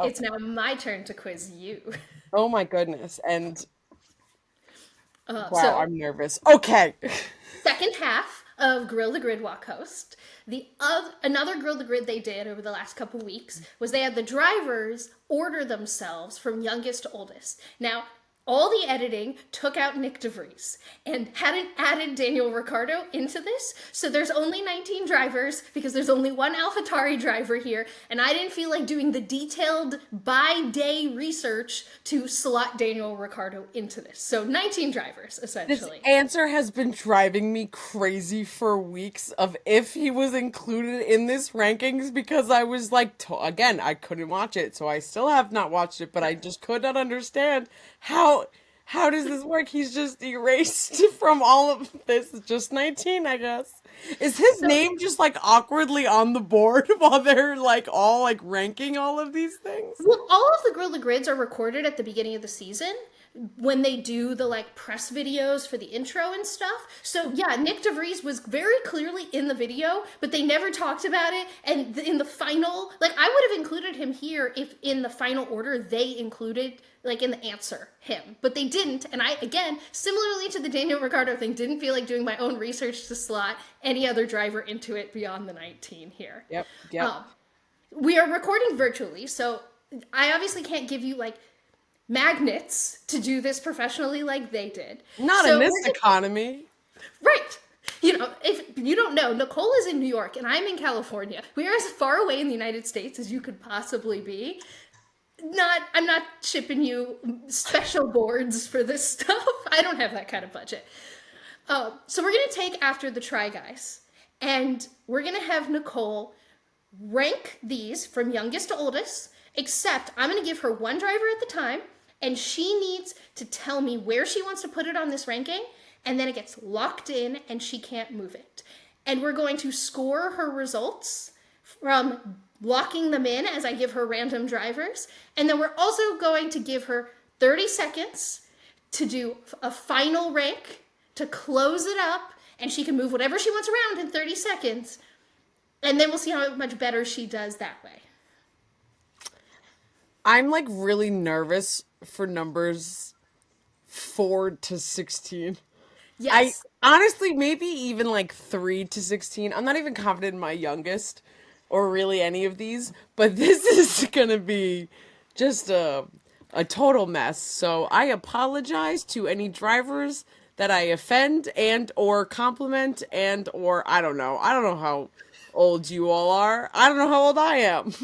It's now my turn to quiz you. Oh my goodness. And wow, So, I'm nervous. Okay. second half of Grill the Grid Walk host. Another Grill the Grid they did over the last couple weeks was they had the drivers order themselves from youngest to oldest. Now, all the editing took out Nick DeVries and hadn't added Daniel Ricciardo into this. So there's only 19 drivers because there's only one AlphaTauri driver here. And I didn't feel like doing the detailed by day research to slot Daniel Ricciardo into this. So 19 drivers, This essentially. answer has been driving me crazy for weeks of if he was included in this rankings because I was like, again, I couldn't watch it, so I still have not watched it, but I just could not understand how does this work? He's just erased from all of this. Just 19, I guess. Is his name just like awkwardly on the board while they're like all like ranking all of these things? Well, all of the Grill the Grids are recorded at the beginning of the season when they do the like press videos for the intro and stuff. So yeah, Nick DeVries was very clearly in the video, but they never talked about it. And in the final, like I would have included him here if in the final order they included like in the answer him, but they didn't. And I, again, similarly to the Daniel Ricciardo thing, didn't feel like doing my own research to slot any other driver into it beyond the 19 here. Yep. We are recording virtually, so I obviously can't give you like magnets to do this professionally like they did. Not So in this we're gonna- economy. Right. You know, if you don't know, Nicole is in New York and I'm in California. We are as far away in the United States as you could possibly be. I'm not shipping you special boards for this stuff. I don't have that kind of budget. So we're gonna take after the Try Guys, and we're gonna have Nicole rank these from youngest to oldest. Except I'm gonna give her one driver at the time, and she needs to tell me where she wants to put it on this ranking, and then it gets locked in, and she can't move it. And we're going to score her results from locking them in as I give her random drivers. And then we're also going to give her 30 seconds to do a final rank to close it up, and she can move whatever she wants around in 30 seconds. And then we'll see how much better she does that way. I'm like really nervous for numbers 4 to 16. Yes. I honestly maybe even like 3 to 16. I'm not even confident in my youngest or really any of these, but this is gonna be just a total mess. So I apologize to any drivers that I offend and or compliment and or I don't know. I don't know how old you all are. I don't know how old I am.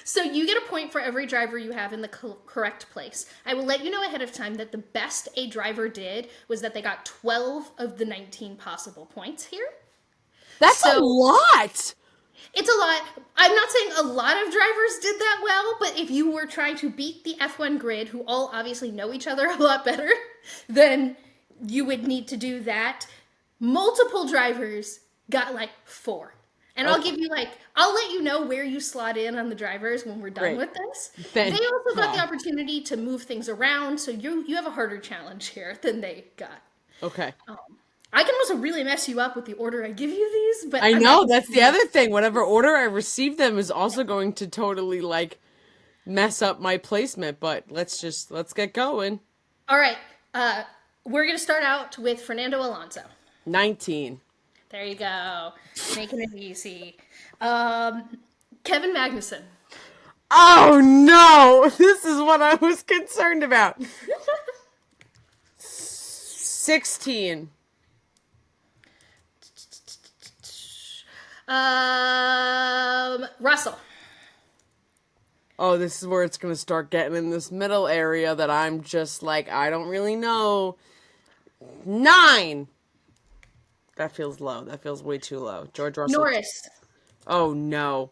So you get a point for every driver you have in the correct place. I will let you know ahead of time that the best a driver did was that they got 12 of the 19 possible points here. That's a So- lot. It's a lot. I'm not saying a lot of drivers did that well, but if you were trying to beat the F1 grid, who all obviously know each other a lot better, then you would need to do that. Multiple drivers got like 4. And I'll give you I'll let you know where you slot in on the drivers when we're done Great. with this. Thank They also got the God. opportunity to move things around, so you have a harder challenge here than they got. Okay. I can also really mess you up with the order I give you these, but I I'm know, not- that's the other thing. Whatever order I receive them is also going to totally like mess up my placement, but let's get going. All right. We're going to start out with Fernando Alonso. 19. There you go. Making it easy. Kevin Magnussen. Oh no! This is what I was concerned about. 16. Russell. Oh, this is where it's gonna start getting in this middle area that I'm just like, I don't really know. 9. That feels low. That feels way too low. George Russell. Norris. Oh no.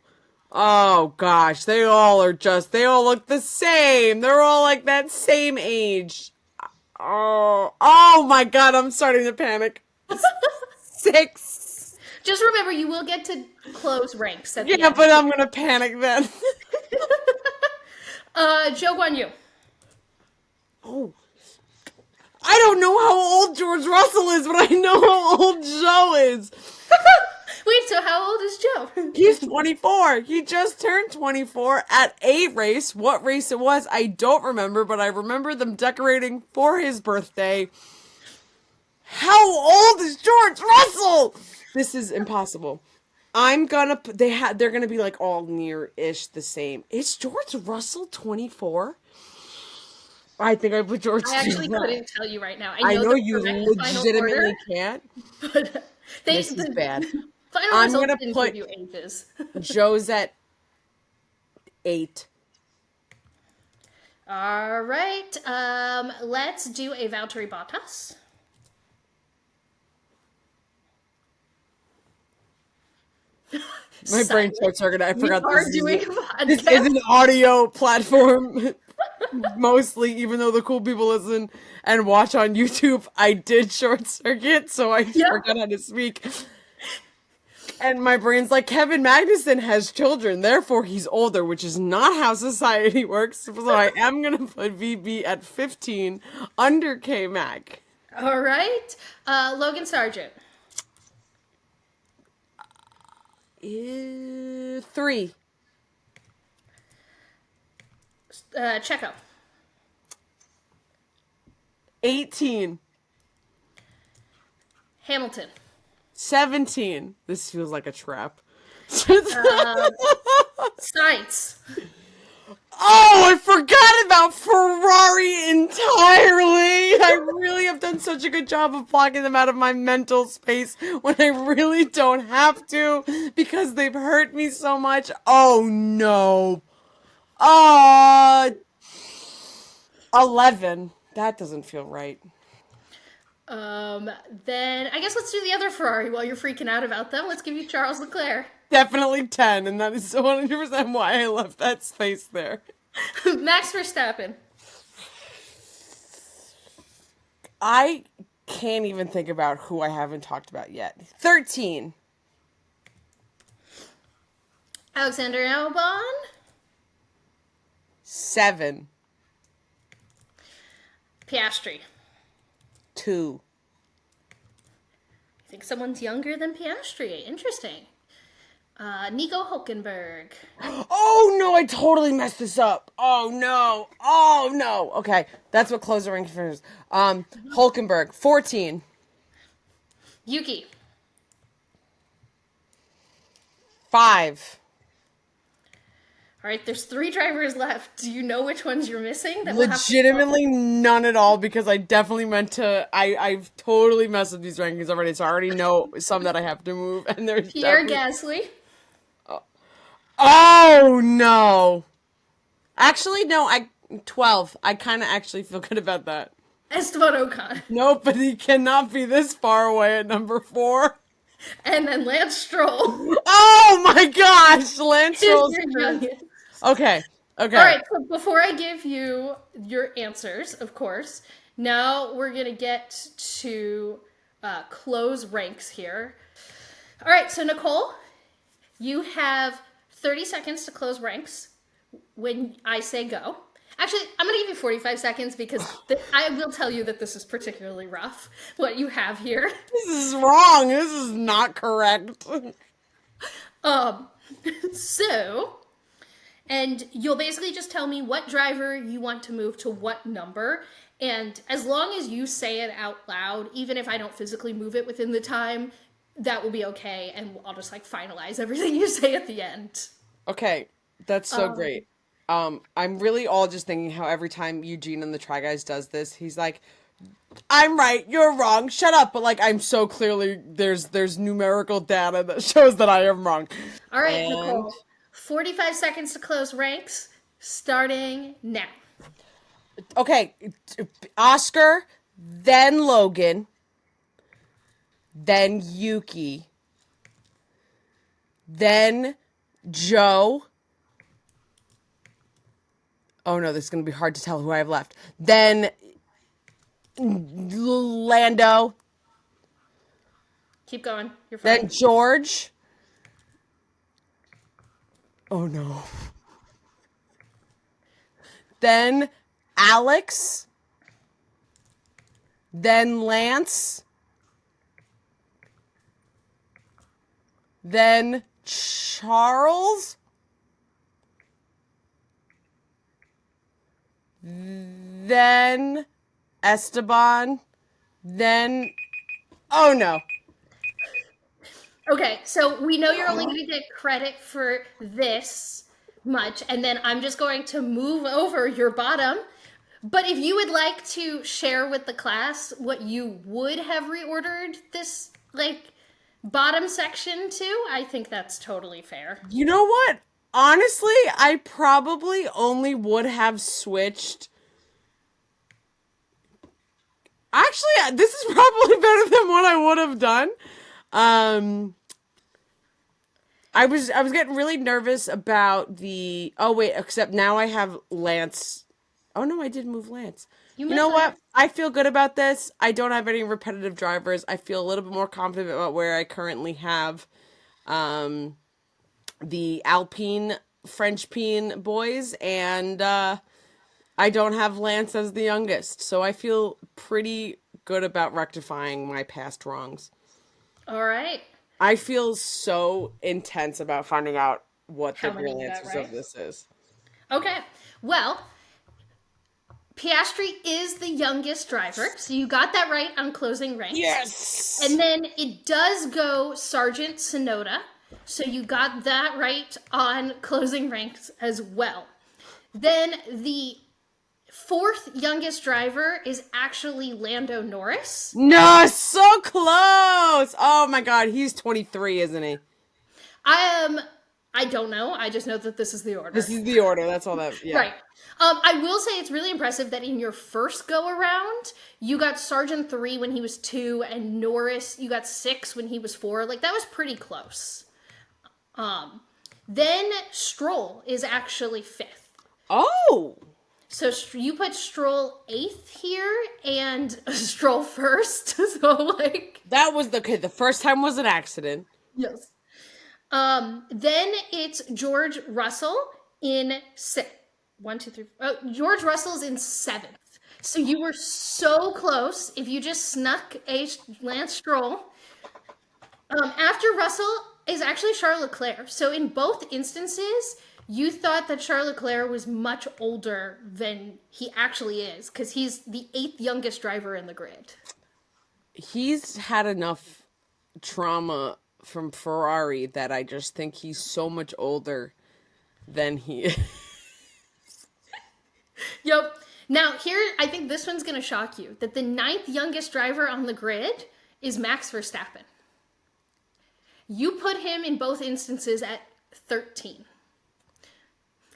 Oh gosh, they all look the same. They're all like that same age. Oh my god, I'm starting to panic. 6. Just remember, you will get to close ranks at the Yeah, end. but I'm gonna panic then. Joe Guan Yu. Oh. I don't know how old George Russell is, but I know how old Joe is. Wait, so how old is Joe? He's 24. He just turned 24 at a race. What race it was, I don't remember, but I remember them decorating for his birthday. How old is George Russell? This is impossible. I'm gonna they're gonna be like all near-ish the same. Is George Russell 24? I think I put George. I actually couldn't tell you right now. I know the you correct final legitimately order, can't. but This is bad. final I'm results gonna didn't put give you ages. Joe's at 8. All right. Let's do a Valtteri Bottas. My brain starts circuit. I forgot we are this doing is a podcast. this is an audio platform. Mostly, even though the cool people listen and watch on YouTube, I did short circuit, so I forgot how to speak. And my brain's like, Kevin Magnussen has children, therefore he's older, which is not how society works. So I am gonna put VB at 15 under K Mag. All right. Logan Sargent. 3. Checo. 18. Hamilton. 17. This feels like a trap. Sainz. Oh, I forgot about Ferrari entirely. I really have done such a good job of blocking them out of my mental space when I really don't have to because they've hurt me so much. Oh no. 11. That doesn't feel right. Then I guess let's do the other Ferrari while you're freaking out about them. Let's give you Charles Leclerc. Definitely 10, and that is 100% why I left that space there. Max Verstappen. I can't even think about who I haven't talked about yet. 13. Alexander Albon. 7. Piastri. 2. I think someone's younger than Piastri. Interesting. Nico Hulkenberg. Oh no, I totally messed this up. Oh no. Oh no. Okay, that's what closer ranking first. Hulkenberg, 14. Yuki. 5. All right, there's 3 drivers left. Do you know which ones you're missing? That we'll have to Legitimately none at all because I definitely meant to. I've totally messed up these rankings already, so I already know some that I have to move. And there's Pierre definitely... Gasly. Oh no. Actually, no. 12. I kind of actually feel good about that. Esteban Ocon. Nope, but he cannot be this far away at number 4. And then Lance Stroll. Oh my gosh, Lance Who's Stroll's your youngest? Okay. All right, so before I give you your answers, of course, now we're going to get to close ranks here. All right, so Nicole, you have 30 seconds to close ranks when I say go. Actually, I'm going to give you 45 seconds because I will tell you that this is particularly rough, what you have here. This is wrong. This is not correct. So, and you'll basically just tell me what driver you want to move to what number. And as long as you say it out loud, even if I don't physically move it within the time, that will be okay. And I'll just like finalize everything you say at the end. Okay, that's so great. I'm really all just thinking how every time Eugene and the Try Guys does this, he's like, I'm right, you're wrong, shut up. But like, I'm so clearly, there's numerical data that shows that I am wrong. All right, Nicole, 45 seconds to close ranks, starting now. Okay, Oscar, then Logan, then Yuki, then Joe. Oh no, this is going to be hard to tell who I have left. Then Lando. Keep going. You're fine. Then George. Oh no. Then Alex. Then Lance. then Charles, then Esteban, then oh no. Okay, so we know you're only going to get credit for this much, and then I'm just going to move over your bottom. But if you would like to share with the class what you would have reordered this, like, bottom section to, I think that's totally fair. You know what? Honestly, I probably only would have switched. Actually, this is probably better than what I would have done. I was getting really nervous about the. Oh wait, except now I have Lance. Oh no, I did move Lance. You You know moved what? Lance. I feel good about this. I don't have any repetitive drivers. I feel a little bit more confident about where I currently have um the Alpine French Peen boys, and I don't have Lance as the youngest, so I feel pretty good about rectifying my past wrongs. All right. I feel so intense about finding out what the How many real you got answers of right? this is. Okay. Well, Piastri is the youngest driver, so you got that right on closing ranks. Yes. And then it does go Sergeant Sonoda, so you got that right on closing ranks as well. Then the fourth youngest driver is actually Lando Norris. No, so close. Oh my god, he's 23, isn't he? I I don't know. I just know that this is the order. This is the order. That's all that. Yeah. Right. I will say it's really impressive that in your first go around, you got Sergeant 3 when he was 2, and Norris, you got 6 when he was 4. Like, that was pretty close. Then Stroll is actually 5th. Oh. So you put Stroll 8th here and Stroll 1st. So, like. That was the okay. The first time was an accident. Yes. Then it's George Russell in 6th. 1, 2, 3. Oh, George Russell's in 7th. So you were so close. If you just snuck a Lance Stroll. After Russell is actually Charles Leclerc. So in both instances, you thought that Charles Leclerc was much older than he actually is, because he's the 8th youngest driver in the grid. He's had enough trauma from Ferrari that I just think he's so much older than he is. Yep. Now, here, I think this one's going to shock you, that the 9th youngest driver on the grid is Max Verstappen. You put him in both instances at 13.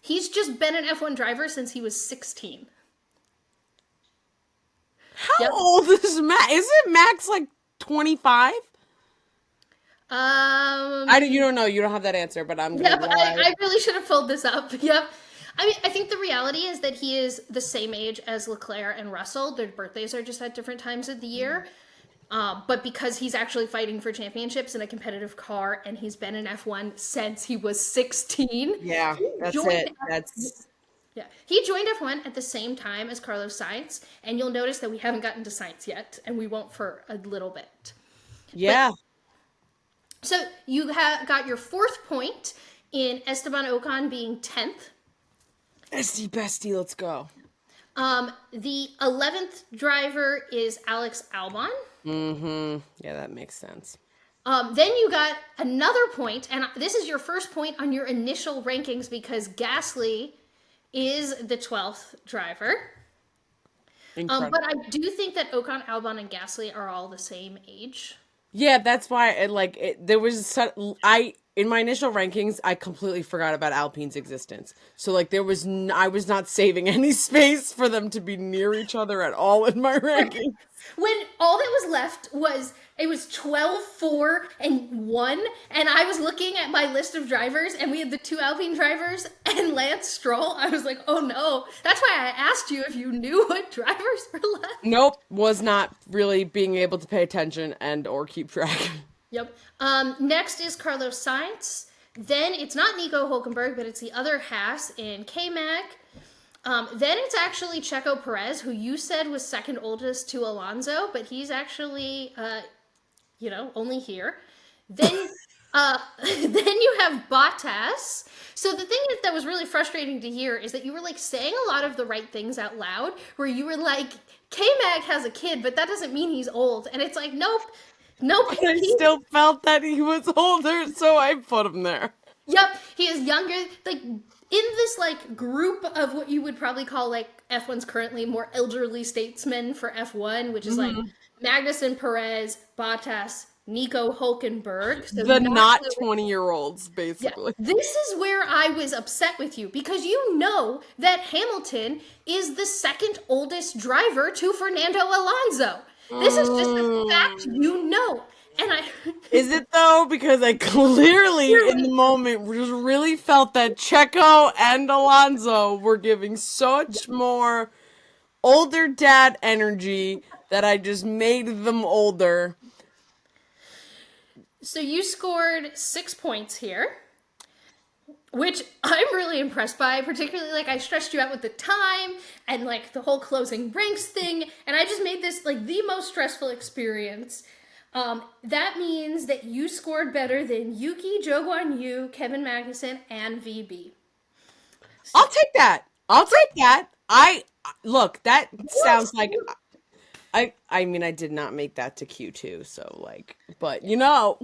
He's just been an F1 driver since he was 16. How old is Max? Isn't Max like 25? You don't know. You don't have that answer, but I'm gonna Yep, lie. I really should have pulled this up. Yep. I mean, I think the reality is that he is the same age as Leclerc and Russell. Their birthdays are just at different times of the year. But because he's actually fighting for championships in a competitive car, and he's been in F1 since he was 16. Yeah, that's joined it. That's Yeah, he joined F1 at the same time as Carlos Sainz, and you'll notice that we haven't gotten to Sainz yet, and we won't for a little bit. yeah. So you got your 4th point in Esteban Ocon being 10th. Bestie, bestie, let's go. The 11th driver is Alex Albon. Mm-hmm. Yeah, that makes sense. Then you got another point, and this is your first point on your initial rankings because Gasly is the 12th driver. Incredible. But I do think that Ocon, Albon, and Gasly are all the same age. Yeah, that's why there was in my initial rankings I completely forgot about Alpine's existence. So like I was not saving any space for them to be near each other at all in my rankings. When all that was left was, it was 12, 4, and 1, and I was looking at my list of drivers, and we had the 2 Alpine drivers and Lance Stroll. I was like, oh no. That's why I asked you if you knew what drivers were left. Nope, was not really being able to pay attention and or keep track. Yep. Next is Carlos Sainz. Then it's not Nico Hulkenberg, but it's the other Haas in K-Mag. Then it's actually Checo Perez, who you said was second oldest to Alonso, but he's actually, only here. Then Then you have Bottas. So the thing that was really frustrating to hear is that you were like saying a lot of the right things out loud, where you were like, K-Mag has a kid, but that doesn't mean he's old. And it's like, nope, nope. But I still felt that he was older, so I put him there. Yep, he is younger. Like in this like group of what you would probably call like F1's currently more elderly statesmen for F1, which is like Mhm. Magnussen, Perez, Bottas, Nico Hulkenberg. So The not not Lewis. 20-year-olds, Yeah, basically. this is where I was upset with you because you know that Hamilton is the second oldest driver to Fernando Alonso. This is just a fact Mm. you know. And I Is it though? Because I clearly, in the moment, just really felt that Checo and Alonso were giving so much more older dad energy that I just made them older. So you scored 6 points here, which I'm really impressed by. Particularly, like I stressed you out with the time and like the whole closing ranks thing, and I just made this like the most stressful experience. That means that you scored better than Yuki, Zhou Guan Yu, Kevin Magnussen, and VB. So, I'll take that. I'll take that. I look. That what? sounds like I mean, I did not make that to Q2, so like, but you know,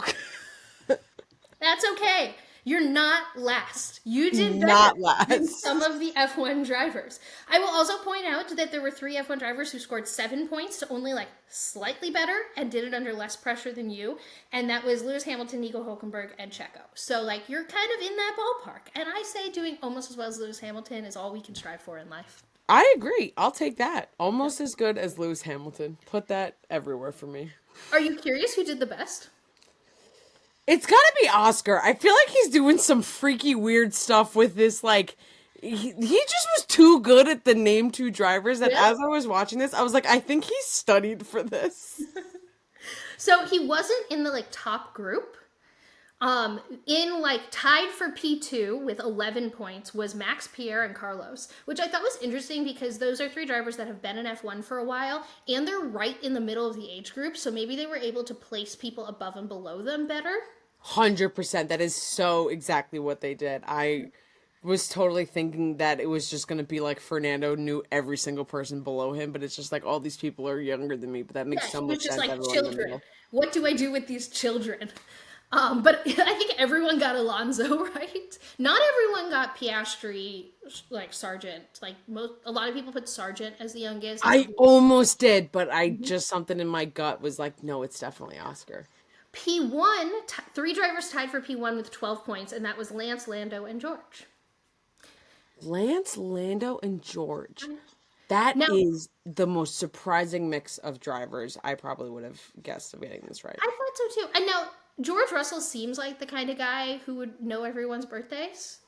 That's okay. You're not last. You did better not than some last. of the F1 drivers. I will also point out that there were three F1 drivers who scored 7 points to only like slightly better and did it under less pressure than you. And that was Lewis Hamilton, Nico Hulkenberg, and Checo. So, like, you're kind of in that ballpark. And I say doing almost as well as Lewis Hamilton is all we can strive for in life. I agree. I'll take that. Almost as good as Lewis Hamilton. Put that everywhere for me. Are you curious who did the best? It's gotta be Oscar. I feel like he's doing some freaky weird stuff with this. Like, he just was too good at the name two drivers that Really? as I was watching this, I was like, I think he studied for this. So he wasn't in the like top group. In like tied for P2 with 11 points was Max Pierre and Carlos, which I thought was interesting because those are three drivers that have been in F1 for a while and they're right in the middle of the age group. So maybe they were able to place people above and below them better. 100%. That is so exactly what they did. I was totally thinking that it was just going to be like Fernando knew every single person below him, but it's just like all these people are younger than me, but that makes Yeah, so he much was just sense. like Everyone in the children. middle. What do I do with these children? But I think everyone got Alonso right. Not everyone got Piastri, like Sargent. Like a lot of people put Sargent as the youngest. I almost did, but I just something in my gut was like, no, it's definitely Oscar. P1, three drivers tied for P1 with 12 points, and that was Lance, Lando, and George. Lance, Lando, and George. That Now, is the most surprising mix of drivers I probably would have guessed of getting this right. I thought so too. And now, George Russell seems like the kind of guy who would know everyone's birthdays.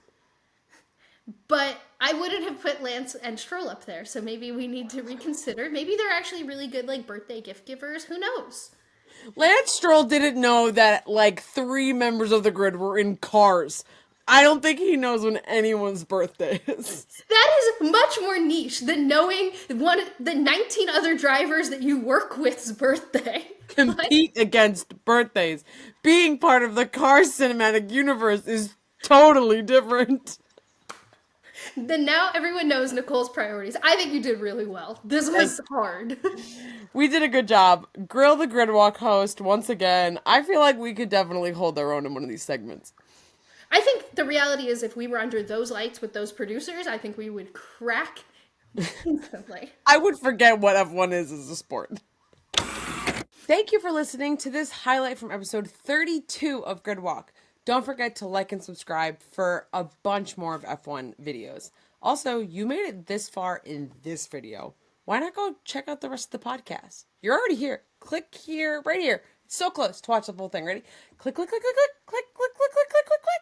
But I wouldn't have put Lance and Stroll up there, so maybe we need to reconsider. Maybe they're actually really good, like, birthday gift givers. Who knows? Lance Stroll didn't know that like three members of the grid were in cars. I don't think he knows when anyone's birthday is. That is much more niche than knowing the 19 other drivers that you work with's birthday. Compete against birthdays. Being part of the Cars cinematic universe is totally different. Then now everyone knows Nicole's priorities. I think you did really well. This was hard. We did a good job. Grill the Gridwalk host once again. I feel like we could definitely hold our own in one of these segments. I think the reality is if we were under those lights with those producers, I think we would crack instantly. I would forget what F1 is as a sport. Thank you for listening to this highlight from episode 32 of Gridwalk. Don't forget to like and subscribe for a bunch more of F1 videos. Also, you made it this far in this video. Why not go check out the rest of the podcast? You're already here. Click here, right here. It's so close to watch the full thing. Ready? Click, click, click, click, click, click, click, click, click, click, click.